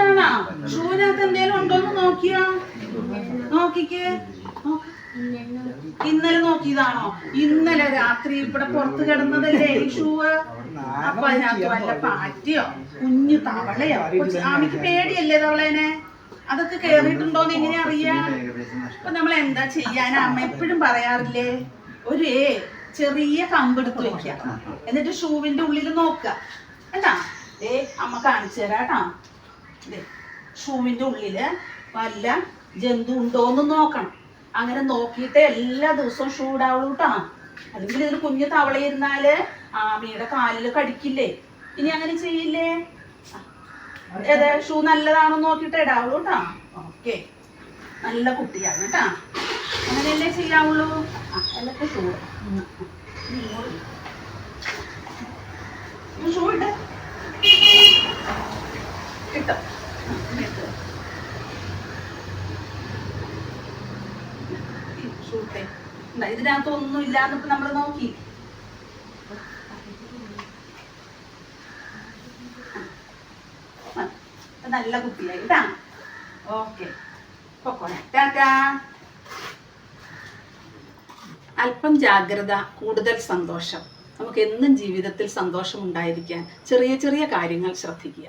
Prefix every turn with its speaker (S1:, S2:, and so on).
S1: കാണാ. ഷൂവിനകത്ത് എന്തേലും ഉണ്ടോന്ന് നോക്കിയാ? നോക്കിക്കേ. ഇന്നലെ നോക്കിയതാണോ? ഇന്നലെ രാത്രി ഇവിടെ പുറത്ത് കിടന്നതല്ലേ ഈ ഷൂവ്? അപ്പൊ അതിനകത്ത് വല്ല പാറ്റിയോ കുഞ്ഞു തവളയോ? ആമിക്ക് പേടിയല്ലേ തവളേനെ? അതൊക്കെ കേറിയിട്ടുണ്ടോന്ന് എങ്ങനെ അറിയാ? അപ്പൊ നമ്മൾ എന്താ ചെയ്യാനാ? അമ്മ എപ്പോഴും പറയാറില്ലേ, ഒരു ചെറിയ കമ്പെടുത്ത് വെക്ക, എന്നിട്ട് ഷൂവിന്റെ ഉള്ളിൽ നോക്ക. കേട്ടാ, അമ്മ കാണിച്ചു തരാട്ടാ. ഷൂവിന്റെ ഉള്ളില് വല്ല ജന്തു ഉണ്ടോന്ന് നോക്കണം. അങ്ങനെ നോക്കിയിട്ട് എല്ലാ ദിവസവും ഷൂ ഇടാവുള്ളൂ കേട്ടാ. അല്ലെങ്കിൽ ഇതിൽ കുഞ്ഞു തവള ഇരുന്നാല് ആമിയുടെ കാലില് കടിക്കില്ലേ? ഇനി അങ്ങനെ ചെയ്യില്ലേ? ഏത് ഷൂ നല്ലതാണോ നോക്കിയിട്ട് ഇടാവുള്ളൂ കേട്ടാ. ഓക്കെ, നല്ല കുട്ടിയാണ് കേട്ടാ. അങ്ങനെയല്ലേ ചെയ്യാവുള്ളൂ. എന്നൊക്കെ ഷൂ ഷൂ ഇട്ട് കിട്ടോ? ഇതിനകത്ത് ഒന്നും ഇല്ലാന്നിപ്പോ നമ്മള് നോക്കി. നല്ല കുട്ടിയായി കേട്ടാ. ഓക്കെ, ടാറ്റാ. അല്പം ജാഗ്രത, കൂടുതൽ സന്തോഷം. നമുക്ക് എന്നും ജീവിതത്തിൽ സന്തോഷം ഉണ്ടായിരിക്കാൻ ചെറിയ ചെറിയ കാര്യങ്ങൾ ശ്രദ്ധിക്കുക.